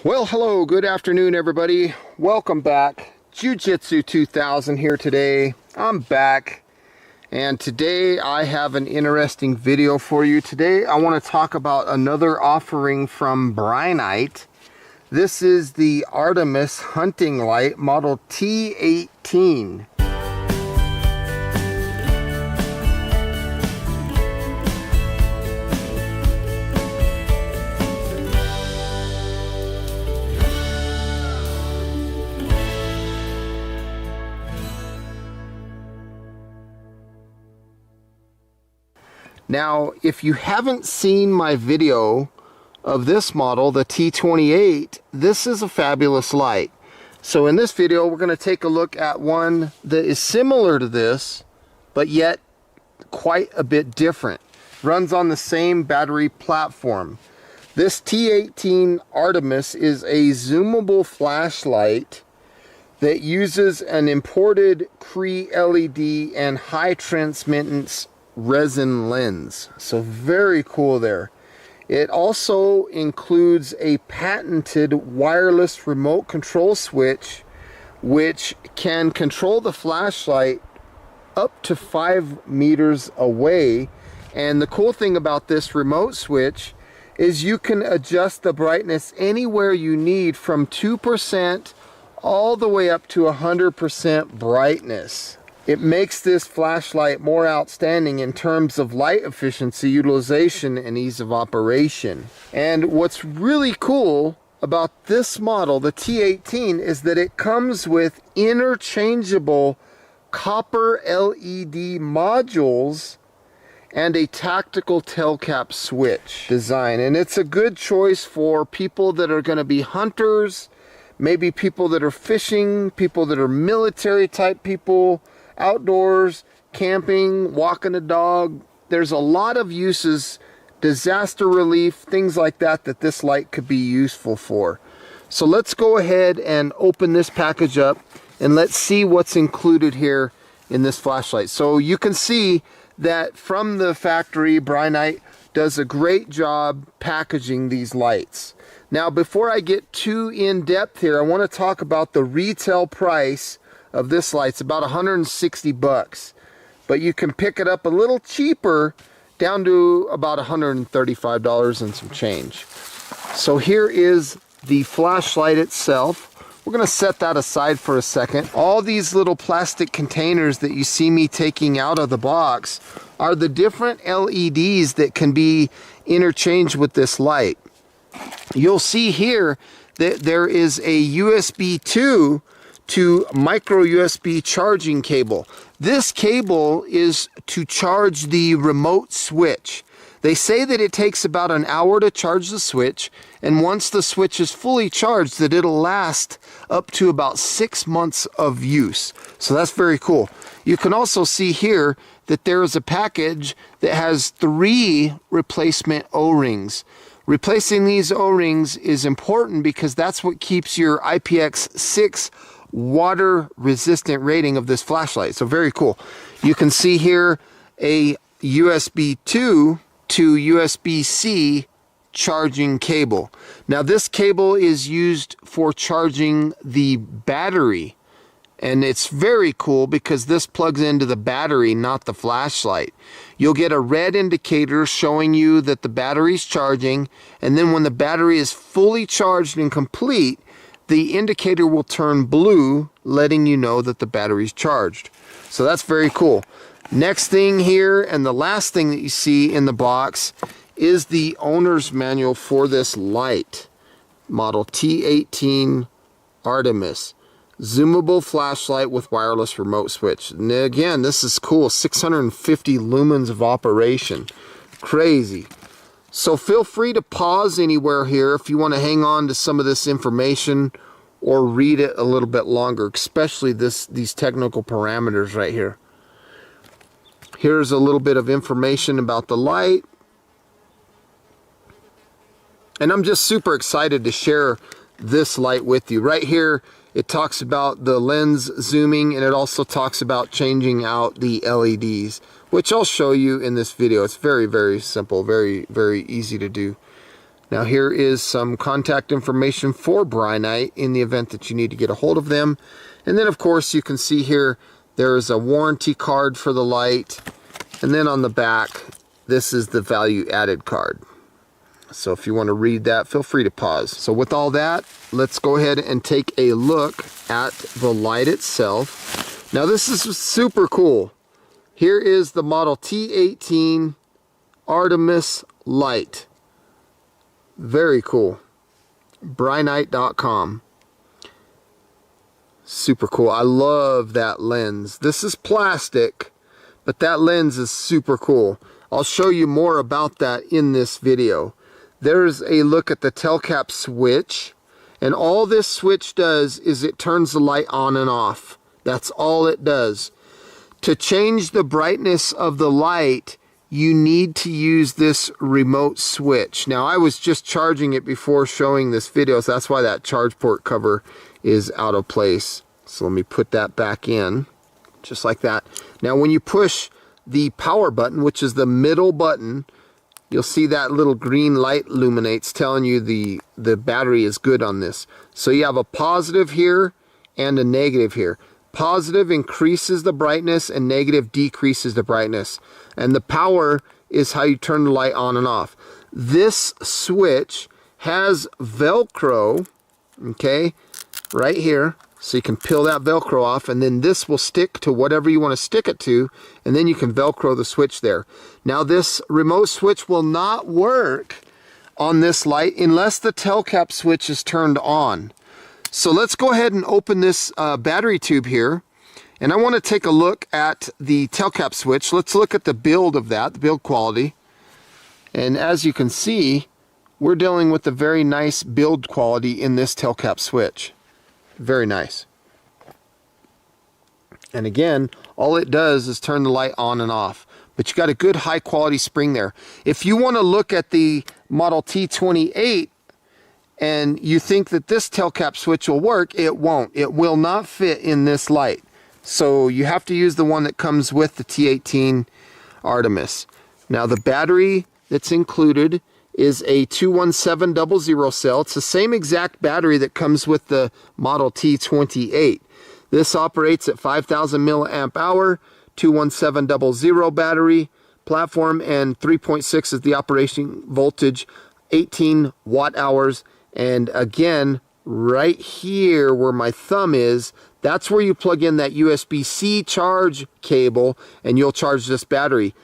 Well, hello, good afternoon, everybody. Welcome back. Jiu-Jitsu 2000 here today. I'm back, and today I have an interesting video for you. Today I want to talk about another offering from Brinyte. This is the Artemis hunting light model T18. Now, if you haven't seen my video of this model, the T28, this is a fabulous light. So in this video, we're going to take a look at one that is similar to this, but yet quite a bit different. Runs on the same battery platform. This T18 Artemis is a zoomable flashlight that uses an imported Cree LED and high transmittance resin lens. So very cool there. It also includes a patented wireless remote control switch which can control the flashlight up to 5 meters away. And the cool thing about this remote switch is you can adjust the brightness anywhere you need, from 2% all the way up to 100% brightness. It makes this flashlight more outstanding in terms of light efficiency, utilization, and ease of operation. And what's really cool about this model, the T18, is that it comes with interchangeable copper LED modules and a tactical tail cap switch design. And it's a good choice for people that are going to be hunters, maybe people that are fishing, people that are military type people, outdoors, camping, walking a dog. There's a lot of uses, disaster relief, things like that, that this light could be useful for. So let's go ahead and open this package up and let's see what's included here in this flashlight. So you can see that from the factory, Brinyte does a great job packaging these lights. Now, before I get too in depth here, I want to talk about the retail price of this light. It's about 160 bucks, but you can pick it up a little cheaper, down to about $135 and some change. So here is the flashlight itself. We're going to set that aside for a second. All these little plastic containers that you see me taking out of the box are the different LEDs that can be interchanged with this light. You'll see here that there is a USB 2 to micro USB charging cable. This cable is to charge the remote switch. They say that it takes about an hour to charge the switch, and once the switch is fully charged, that it'll last up to about 6 months of use. So that's very cool. You can also see here that there is a package that has 3 replacement O-rings. Replacing these O-rings is important because that's what keeps your IPX6 water resistant rating of this flashlight. So very cool. You can see here a USB 2 to USB-C charging cable. Now this cable is used for charging the battery, and it's very cool because this plugs into the battery, not the flashlight. You'll get a red indicator showing you that the battery's charging, and then when the battery is fully charged and complete, the indicator will turn blue, letting you know that the battery's charged. So that's very cool. Next thing here, and the last thing that you see in the box, is the owner's manual for this light. Model T18 Artemis. Zoomable flashlight with wireless remote switch. And again, this is cool. 650 lumens of operation. Crazy. So feel free to pause anywhere here if you want to hang on to some of this information or read it a little bit longer, especially these technical parameters right here. Here's a little bit of information about the light. And I'm just super excited to share this light with you. Right here, it talks about the lens zooming, and it also talks about changing out the LEDs, which I'll show you in this video. It's very, very simple, very, very easy to do. Now here is some contact information for Brinyte in the event that you need to get a hold of them. And then of course you can see here there is a warranty card for the light, and then on the back this is the value added card. So if you want to read that, feel free to pause. So with all that, let's go ahead and take a look at the light itself. Now this is super cool. Here is the model T18 Artemis light. Very cool. Brinyte.com. Super cool. I love that lens. This is plastic, but that lens is super cool. I'll show you more about that in this video. There's a look at the telcap switch, and all this switch does is it turns the light on and off. That's all it does. To change the brightness of the light, you need to use this remote switch. Now I was just charging it before showing this video, so that's why that charge port cover is out of place. So let me put that back in, just like that. Now when you push the power button, which is the middle button, you'll see that little green light illuminates telling you the battery is good on this. So you have a positive here and a negative here. Positive increases the brightness and negative decreases the brightness. And the power is how you turn the light on and off. This switch has Velcro, okay, right here. So you can peel that Velcro off, and then this will stick to whatever you want to stick it to, and then you can Velcro the switch there. Now this remote switch will not work on this light unless the telcap switch is turned on. So let's go ahead and open this battery tube here, and I want to take a look at the telcap switch. Let's look at the build of that, the build quality. And as you can see, we're dealing with a very nice build quality in this telcap switch. Very nice. And again, all it does is turn the light on and off. But you got a good high quality spring there. If you want to look at the model T18 and you think that this telcap switch will work, it won't. It will not fit in this light. So you have to use the one that comes with the T18 Artemis. Now the battery that's included is a 21700 cell. It's the same exact battery that comes with the model T28. This operates at 5,000 milliamp hour, 21700 battery platform, and 3.6 is the operating voltage, 18 watt hours. And again, right here where my thumb is, that's where you plug in that USB-C charge cable and you'll charge this battery.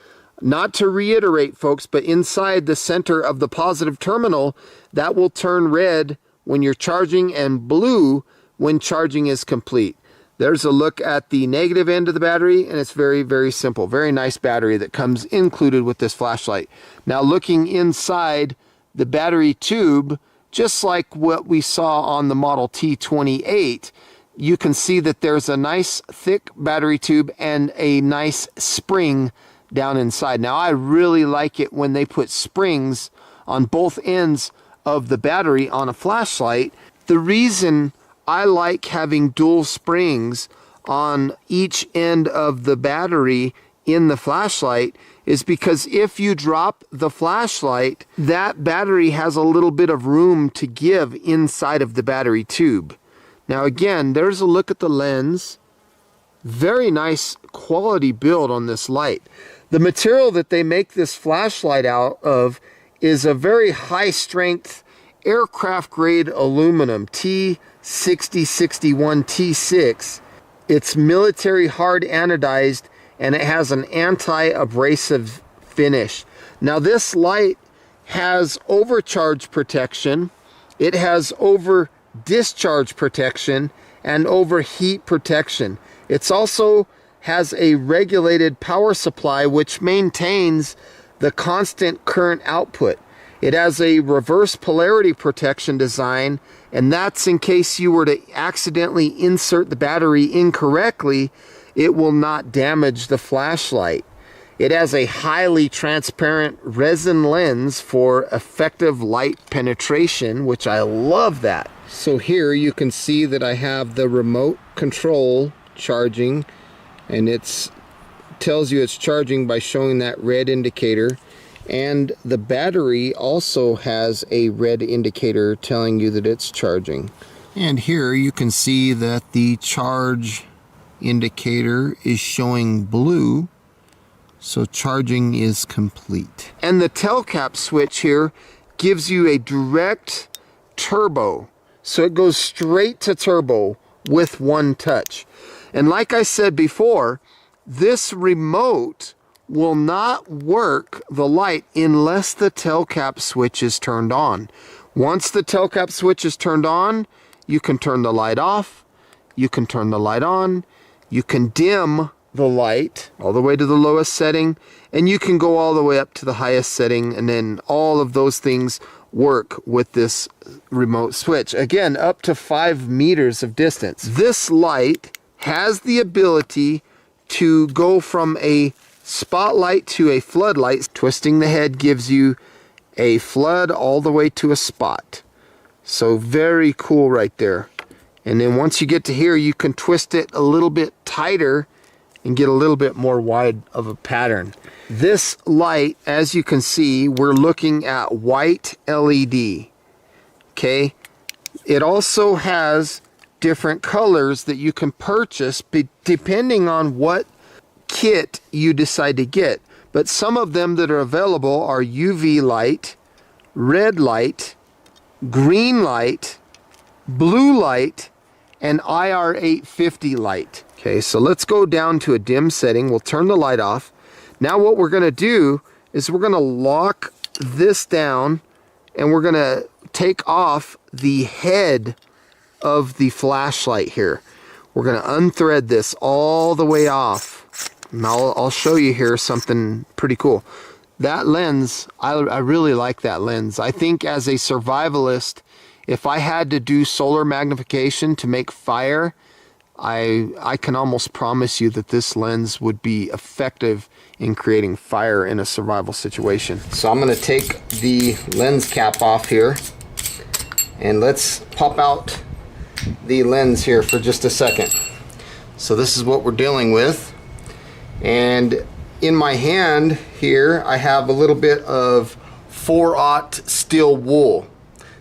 Not to reiterate, folks, but inside the center of the positive terminal, that will turn red when you're charging and blue when charging is complete. There's a look at the negative end of the battery, and it's very, very simple. Very nice battery that comes included with this flashlight. Now looking inside the battery tube, just like what we saw on the model T28, you can see that there's a nice thick battery tube and a nice spring down inside. Now I really like it when they put springs on both ends of the battery on a flashlight. The reason I like having dual springs on each end of the battery in the flashlight is because if you drop the flashlight, that battery has a little bit of room to give inside of the battery tube. Now again, there's a look at the lens. Very nice quality build on this light. The material that they make this flashlight out of is a very high strength aircraft grade aluminum, T6061 T6. It's military hard anodized and it has an anti-abrasive finish. Now this light has overcharge protection, it has over discharge protection, and overheat protection. It's also has a regulated power supply which maintains the constant current output. It has a reverse polarity protection design, and that's in case you were to accidentally insert the battery incorrectly, it will not damage the flashlight. It has a highly transparent resin lens for effective light penetration, which I love that. So here you can see that I have the remote control charging, and it tells you it's charging by showing that red indicator. And the battery also has a red indicator telling you that it's charging. And here you can see that the charge indicator is showing blue, so charging is complete. And the tail cap switch here gives you a direct turbo, so it goes straight to turbo with one touch. And like I said before, this remote will not work the light unless the tail cap switch is turned on. Once the tail cap switch is turned on, you can turn the light off, you can turn the light on, you can dim the light all the way to the lowest setting, and you can go all the way up to the highest setting, and then all of those things work with this remote switch. Again, up to 5 meters of distance. This light has the ability to go from a spotlight to a floodlight. Twisting the head gives you a flood all the way to a spot. So very cool right there. And then once you get to here, you can twist it a little bit tighter and get a little bit more wide of a pattern. This light, as you can see, we're looking at white LED. Okay, it also has different colors that you can purchase depending on what kit you decide to get. But some of them that are available are UV light, red light, green light, blue light, and IR 850 light. Okay, so let's go down to a dim setting. We'll turn the light off. Now what we're going to do is we're going to lock this down, and we're going to take off the head of the flashlight here. We're going to unthread this all the way off. And I'll show you here something pretty cool. That lens, I really like that lens. I think as a survivalist, if I had to do solar magnification to make fire, I can almost promise you that this lens would be effective in creating fire in a survival situation. So I'm going to take the lens cap off here, and let's pop out the lens here for just a second. So this is what we're dealing with, and in my hand here I have a little bit of 4/0 steel wool.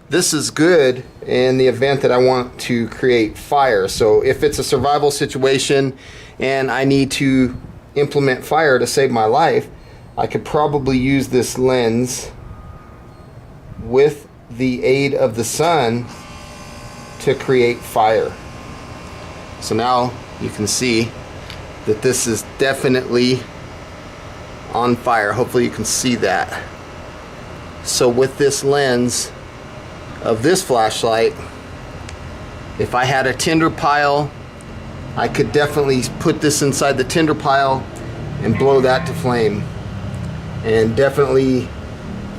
This is good in the event that I want to create fire. So if it's a survival situation and I need to implement fire to save my life, I could probably use this lens with the aid of the sun to create fire. So now you can see that this is definitely on fire. Hopefully you can see that. So with this lens of this flashlight, if I had a tinder pile, I could definitely put this inside the tinder pile and blow that to flame and definitely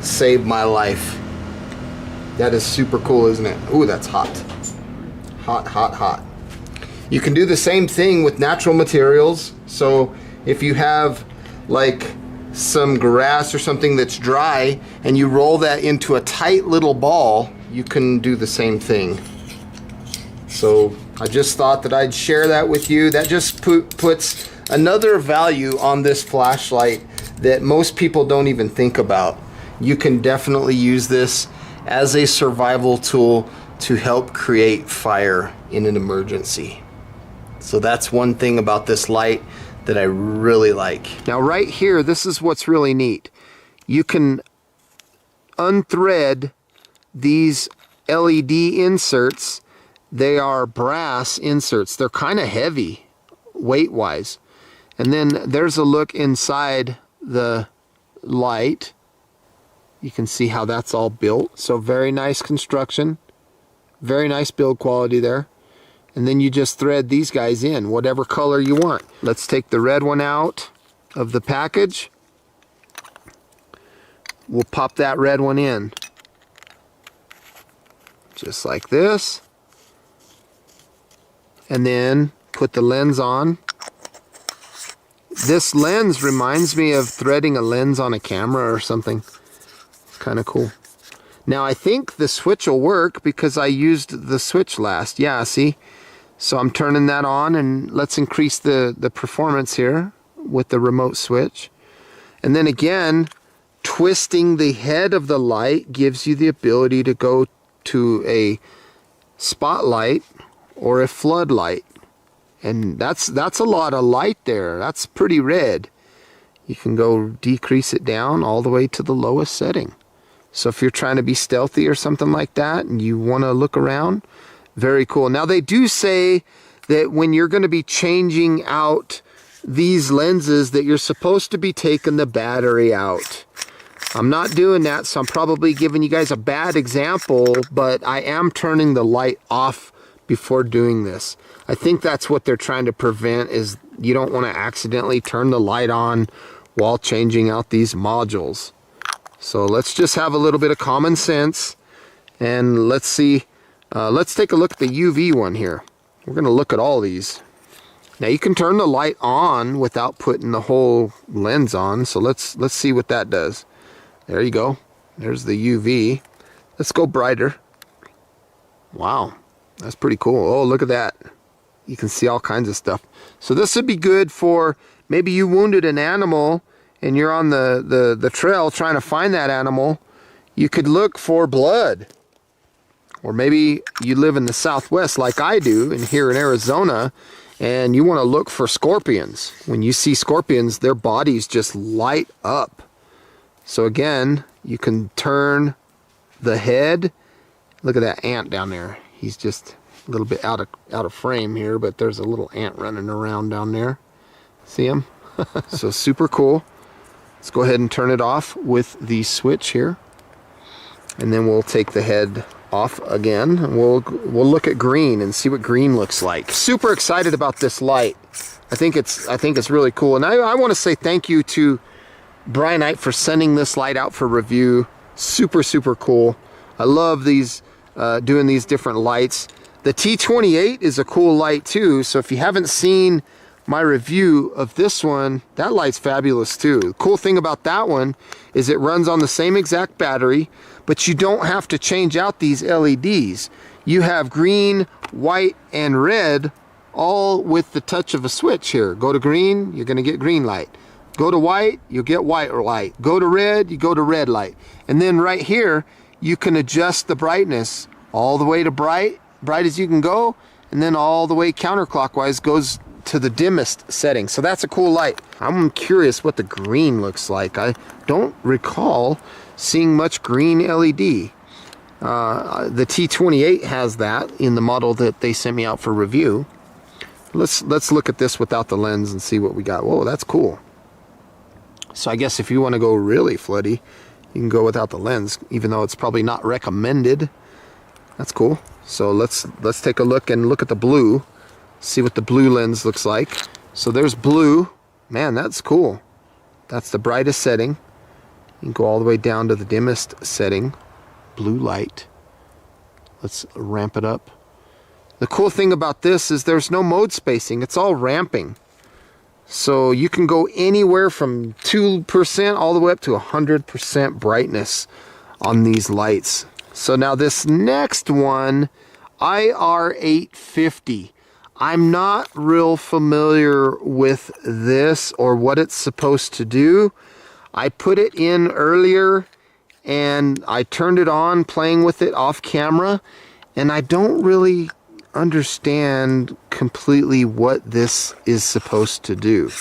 save my life. That is super cool, isn't it? Ooh, that's hot. Hot, hot, hot. You can do the same thing with natural materials. So if you have like some grass or something that's dry and you roll that into a tight little ball, you can do the same thing. So I just thought that I'd share that with you. That just puts another value on this flashlight that most people don't even think about. You can definitely use this as a survival tool to help create fire in an emergency. So that's one thing about this light that I really like. Now right here, this is what's really neat. You can unthread these LED inserts. They are brass inserts. They're kind of heavy weight wise. And then there's a look inside the light. You can see how that's all built. So very nice construction, very nice build quality there. And then you just thread these guys in whatever color you want. Let's take the red one out of the package. We'll pop that red one in just like this, and then put the lens on. This lens reminds me of threading a lens on a camera or something. It's kind of cool. Now I think the switch will work because I used the switch last. Yeah, see? So I'm turning that on, and let's increase the performance here with the remote switch. And then again, twisting the head of the light gives you the ability to go to a spotlight or a floodlight. And that's a lot of light there. That's pretty red. You can go decrease it down all the way to the lowest setting. So if you're trying to be stealthy or something like that and you want to look around, very cool. Now they do say that when you're going to be changing out these lenses that you're supposed to be taking the battery out. I'm not doing that, so I'm probably giving you guys a bad example, but I am turning the light off before doing this. I think that's what they're trying to prevent, is you don't want to accidentally turn the light on while changing out these modules. So let's just have a little bit of common sense and let's see. Let's take a look at the UV one here. We're going to look at all these. Now you can turn the light on without putting the whole lens on. So let's see what that does. There you go. There's the UV. Let's go brighter. Wow, that's pretty cool. Oh, look at that. You can see all kinds of stuff. So this would be good for maybe you wounded an animal and you're on the trail trying to find that animal. You could look for blood. Or maybe you live in the Southwest like I do, and here in Arizona, and you want to look for scorpions. When you see scorpions, their bodies just light up. So again, you can turn the head. Look at that ant down there. He's just a little bit out of frame here, but there's a little ant running around down there. See him? So super cool. Let's go ahead and turn it off with the switch here. And then we'll take the head off again, and we'll look at green and see what green looks like. Super excited about this light. I think it's really cool, and I want to say thank you to Brinyte for sending this light out for review. Super cool. I love these doing these different lights. The T18 is a cool light too, so if you haven't seen my review of this one, that light's fabulous too. The cool thing about that one is it runs on the same exact battery, but you don't have to change out these LEDs. You have green, white, and red all with the touch of a switch here. Go to green, you're gonna get green light. Go to white, you'll get white light. Go to red, you go to red light. And then right here, you can adjust the brightness all the way to bright as you can go, and then all the way counterclockwise goes to the dimmest setting. So that's a cool light. I'm curious what the green looks like. I don't recall seeing much green LED. The T18 has that in the model that they sent me out for review. Let's look at this without the lens and see what we got. Whoa, that's cool. So I guess if you want to go really floody, you can go without the lens, even though it's probably not recommended. That's cool. So let's take a look and look at the blue. See what the blue lens looks like. So there's blue. Man, that's cool. That's the brightest setting. You can go all the way down to the dimmest setting. Blue light. Let's ramp it up. The cool thing about this is there's no mode spacing. It's all ramping. So you can go anywhere from 2% all the way up to 100% brightness on these lights. So now this next one, IR850. I'm not real familiar with this or what it's supposed to do. I put it in earlier and I turned it on playing with it off camera, and I don't really understand completely what this is supposed to do.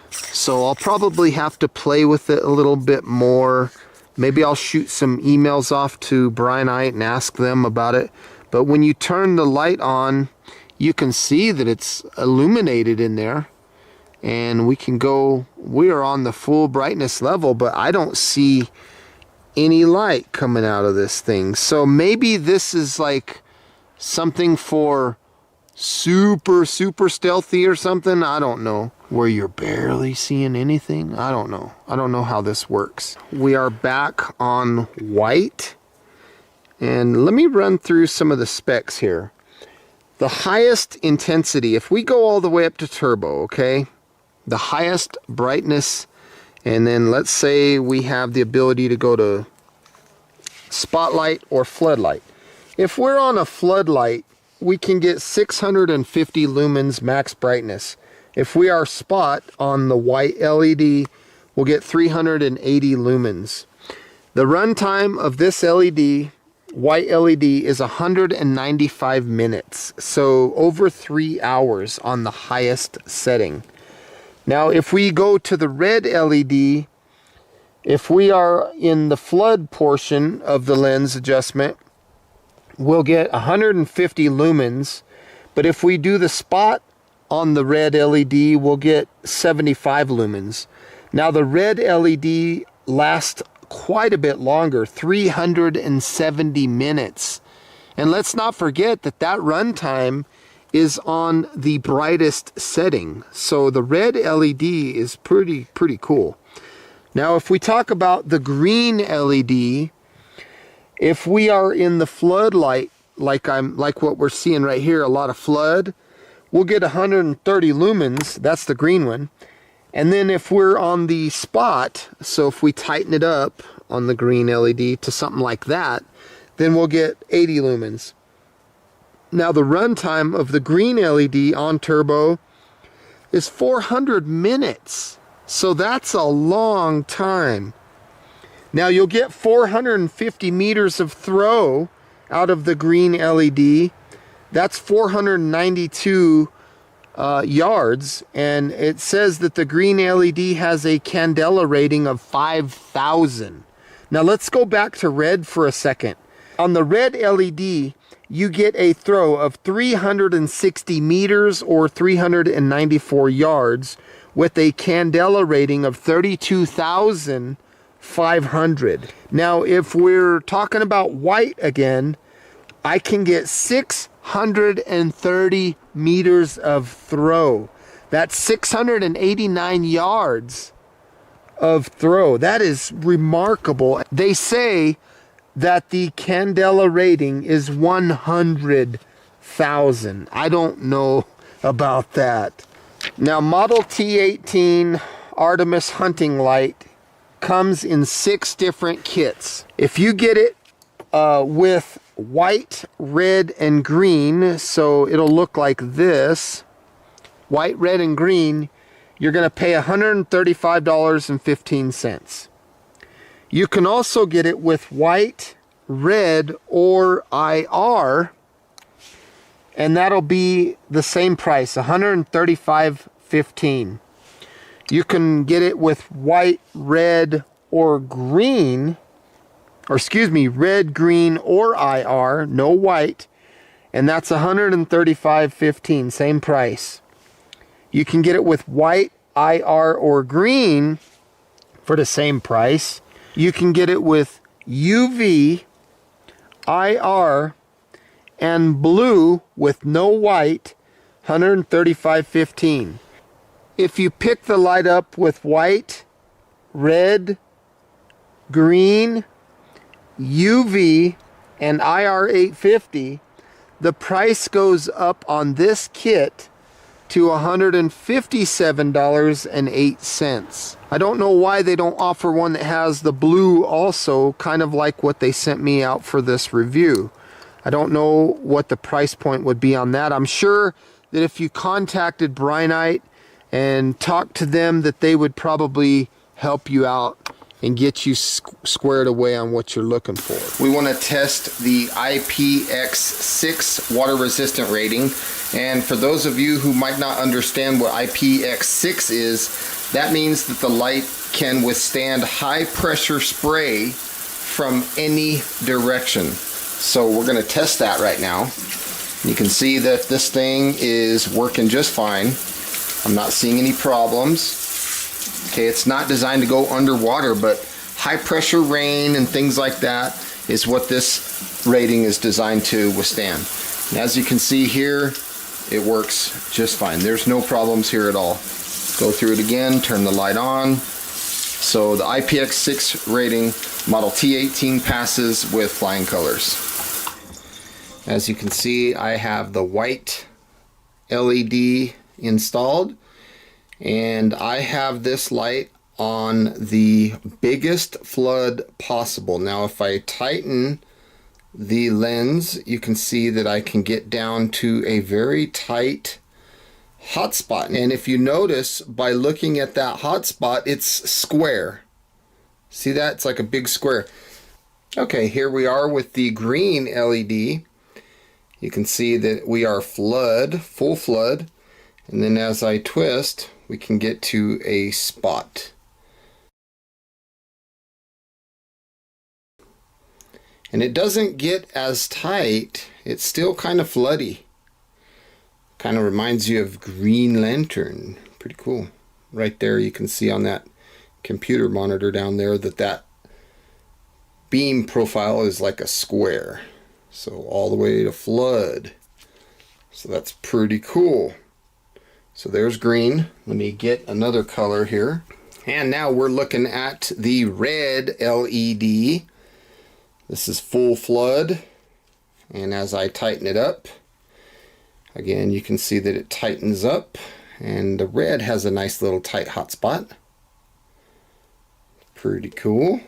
So I'll probably have to play with it a little bit more. Maybe I'll shoot some emails off to Brinyte and ask them about it. But when you turn the light on, you can see that it's illuminated in there, and we are on the full brightness level, but I don't see any light coming out of this thing. So maybe this is like something for super stealthy or something. I don't know. Where you're barely seeing anything. I don't know. I don't know how this works. We are back on white, and let me run through some of the specs here. The highest intensity, if we go all the way up to turbo, okay, the highest brightness, and then let's say we have the ability to go to spotlight or floodlight. If we're on a floodlight, we can get 650 lumens max brightness. If we are spot on the white LED, we'll get 380 lumens. The runtime of this LED, white LED, is 195 minutes, so over 3 hours on the highest setting. Now if we go to the red LED, if we are in the flood portion of the lens adjustment, we'll get 150 lumens, but if we do the spot on the red LED, we'll get 75 lumens. Now the red LED lasts quite a bit longer, 370 minutes. And let's not forget that that runtime is on the brightest setting. So the red LED is pretty cool. Now if we talk about the green LED, if we are in the floodlight, like what we're seeing right here, a lot of flood, we'll get 130 lumens. That's the green one. And then if we're on the spot, so if we tighten it up on the green LED to something like that, then we'll get 80 lumens. Now the runtime of the green LED on turbo is 400 minutes. So that's a long time. Now you'll get 450 meters of throw out of the green LED. That's 492 yards, and it says that the green LED has a candela rating of 5,000. Now let's go back to red for a second. On the red LED, you get a throw of 360 meters or 394 yards with a candela rating of 32,500. Now if we're talking about white again, I can get 630 meters of throw. That's 689 yards of throw. That is remarkable. They say that the candela rating is 100,000. I don't know about that. Now model T18 Artemis hunting light comes in 6 different kits. If you get it with white, red, and green, so it'll look like this, white, red, and green, you're going to pay $135.15. You can also get it with white, red, or IR, and that'll be the same price, $135.15. You can get it with white, red, or green, or excuse me, red, green, or IR, no white, and that's $135.15, same price. You can get it with white, IR, or green for the same price. You can get it with UV, IR, and blue with no white, $135.15. If you pick the light up with white, red, green, UV, and IR 850, the price goes up on this kit to $157.08. I don't know why they don't offer one that has the blue also, kind of like what they sent me out for this review. I don't know what the price point would be on that. I'm sure that if you contacted Brinyte and talked to them, that they would probably help you out and get you squared away on what you're looking for. We want to test the IPX6 water resistant rating, and for those of you who might not understand what IPX6 is, that means that the light can withstand high pressure spray from any direction. So we're going to test that right now. You can see that this thing is working just fine. I'm not seeing any problems. Okay, it's not designed to go underwater, but high pressure rain and things like that is what this rating is designed to withstand. And as you can see here, it works just fine. There's no problems here at all. Go through it again, turn the light on. So the IPX6 rating, model T18 passes with flying colors. As you can see, I have the white LED installed, and I have this light on the biggest flood possible. Now if I tighten the lens, you can see that I can get down to a very tight hotspot. And if you notice by looking at that hotspot, it's square. See that? It's like a big square. Okay, here we are with the green LED. You can see that we are flood, full flood. And then as I twist, we can get to a spot. And it doesn't get as tight. It's still kind of floody. Kind of reminds you of Green Lantern. Pretty cool. Right there you can see on that computer monitor down there that beam profile is like a square. So all the way to flood. So that's pretty cool. So there's green. Let me get another color here. And now we're looking at the red LED. This is full flood, and as I tighten it up, again you can see that it tightens up, and the red has a nice little tight hot spot. Pretty cool.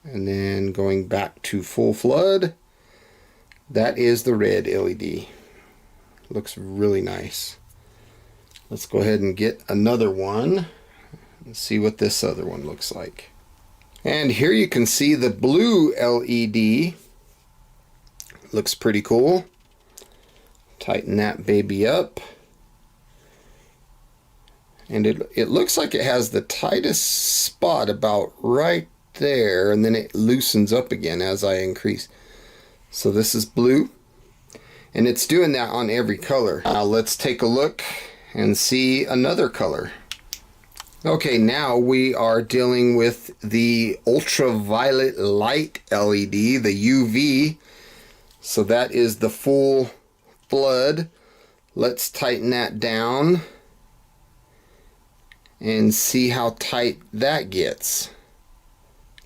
And then going back to full flood, that is the red LED. Looks really nice. Let's go ahead and get another one and see what this other one looks like. And here you can see the blue LED. Looks pretty cool. Tighten that baby up. And it looks like it has the tightest spot about right there, and then it loosens up again as I increase. So this is blue, and it's doing that on every color. Now let's take a look and see another color. Okay, now we are dealing with the Ultraviolet Light LED, the UV. So that is the full flood. Let's tighten that down and see how tight that gets.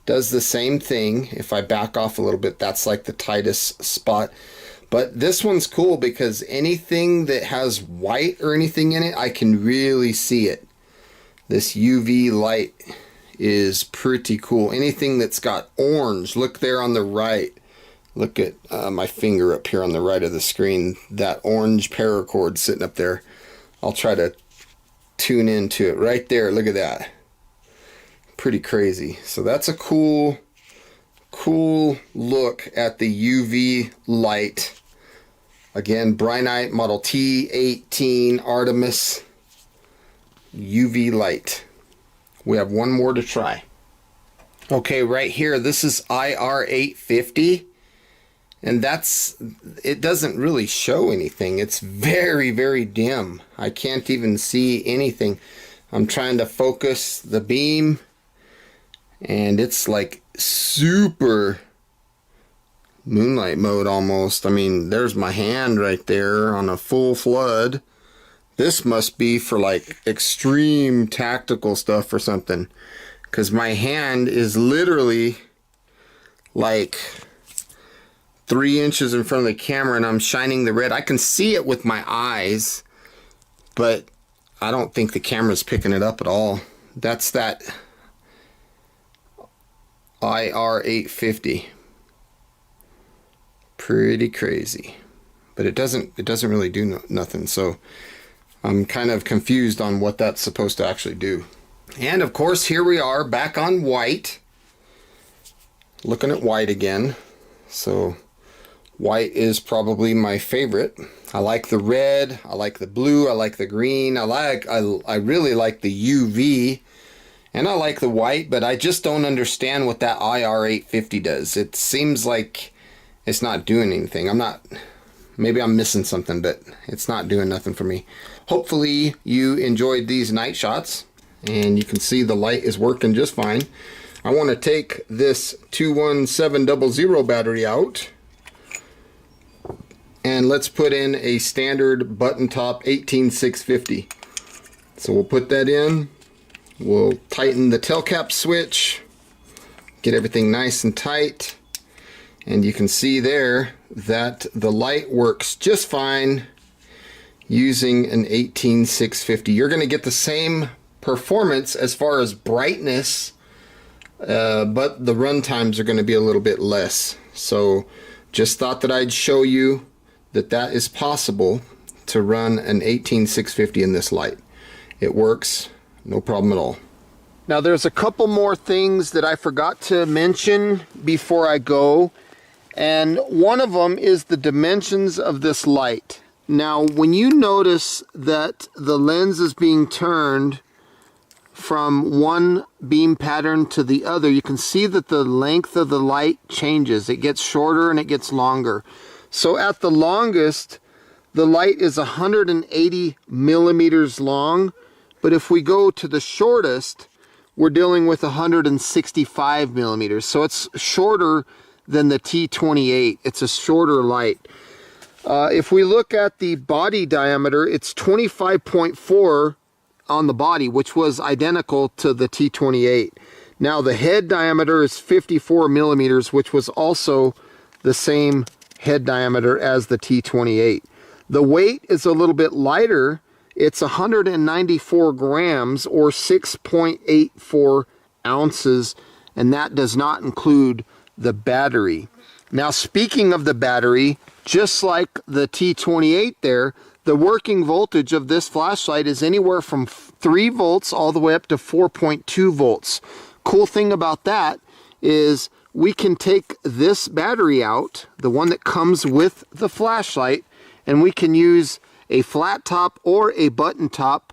Does the same thing. If I back off a little bit, that's like the tightest spot. But this one's cool because anything that has white or anything in it, I can really see it. This UV light is pretty cool. Anything that's got orange, look there on the right. Look at my finger up here on the right of the screen. That orange paracord sitting up there. I'll try to tune into it right there. Look at that. Pretty crazy. So that's a cool look at the UV light. Again, Brinyte model T18 Artemis UV light. We have one more to try. Okay, right here, this is IR850, and it doesn't really show anything. It's very, very dim. I can't even see anything. I'm trying to focus the beam, and it's like super moonlight mode almost. I mean, there's my hand right there on a full flood. This must be for like extreme tactical stuff or something, because my hand is literally like 3 inches in front of the camera and I'm shining the red. I can see it with my eyes, but I don't think the camera's picking it up at all. That's that IR850. Pretty crazy, but it doesn't really do nothing. So I'm kind of confused on what that's supposed to actually do. And of course, here we are back on white. Looking at white again. So white is probably my favorite. I like the red, I like the blue, I like the green, I really like the UV, and I like the white, but I just don't understand what that IR850 does. It seems like it's not doing anything. Maybe I'm missing something, but it's not doing nothing for me. Hopefully you enjoyed these night shots, and you can see the light is working just fine. I want to take this 21700 battery out, and let's put in a standard button top 18650. So we'll put that in. We'll tighten the tail cap switch, get everything nice and tight, and you can see there that the light works just fine using an 18650. You're going to get the same performance as far as brightness, but the run times are going to be a little bit less. So just thought that I'd show you that that is possible to run an 18-650 in this light. It works, no problem at all. Now there's a couple more things that I forgot to mention before I go, and one of them is the dimensions of this light. Now when you notice that the lens is being turned from one beam pattern to the other, you can see that the length of the light changes. It gets shorter and it gets longer. So at the longest, the light is 180 millimeters long, but if we go to the shortest, we're dealing with 165 millimeters. So it's shorter than the T18. It's a shorter light. If we look at the body diameter, it's 25.4 on the body, which was identical to the T18. Now the head diameter is 54 millimeters, which was also the same head diameter as the T18. The weight is a little bit lighter. It's 194 grams or 6.84 ounces, and that does not include the battery. Now speaking of the battery, just like the T18 there, the working voltage of this flashlight is anywhere from 3 volts all the way up to 4.2 volts. Cool thing about that is we can take this battery out, the one that comes with the flashlight, and we can use a flat top or a button top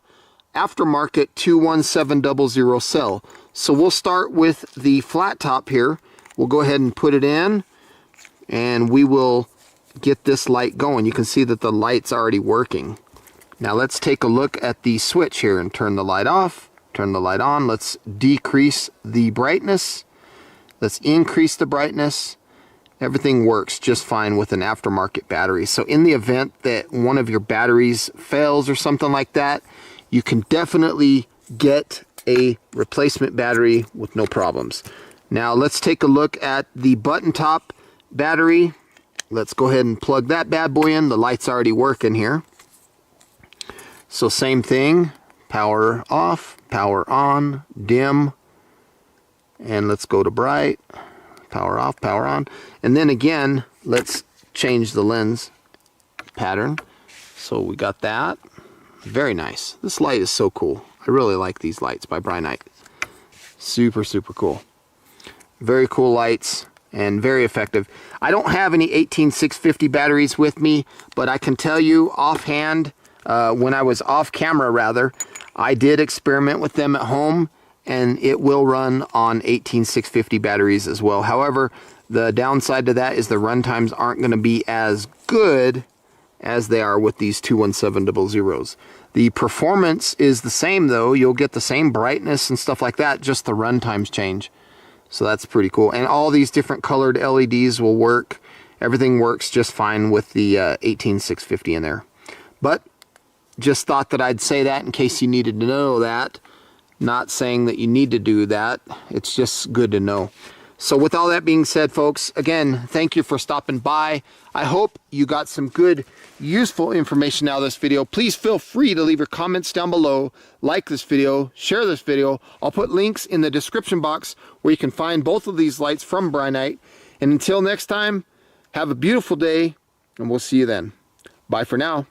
aftermarket 21700 cell. So we'll start with the flat top here. We'll go ahead and put it in, and we will get this light going. You can see that the light's already working. Now let's take a look at the switch here and turn the light off, turn the light on. Let's decrease the brightness. Let's increase the brightness. Everything works just fine with an aftermarket battery. So in the event that one of your batteries fails or something like that, you can definitely get a replacement battery with no problems. Now let's take a look at the button top battery. Let's go ahead and plug that bad boy in. The light's already working here. So same thing, power off, power on, dim, and let's go to bright, power off, power on. And then again, let's change the lens pattern. So we got that. Very nice. This light is so cool. I really like these lights by Brinyte. Super, super cool. Very cool lights and very effective. I don't have any 18650 batteries with me, but I can tell you offhand, when I was off camera rather, I did experiment with them at home, and it will run on 18650 batteries as well. However, the downside to that is the run times aren't going to be as good as they are with these 21700s. The performance is the same though. You'll get the same brightness and stuff like that, just the run times change. So that's pretty cool. And all these different colored LEDs will work. Everything works just fine with the 18650 in there. But just thought that I'd say that in case you needed to know that. Not saying that you need to do that. It's just good to know. So with all that being said, folks, again, thank you for stopping by. I hope you got some good, useful information out of this video. Please feel free to leave your comments down below, like this video, share this video. I'll put links in the description box where you can find both of these lights from Brinyte. And until next time, have a beautiful day, and we'll see you then. Bye for now.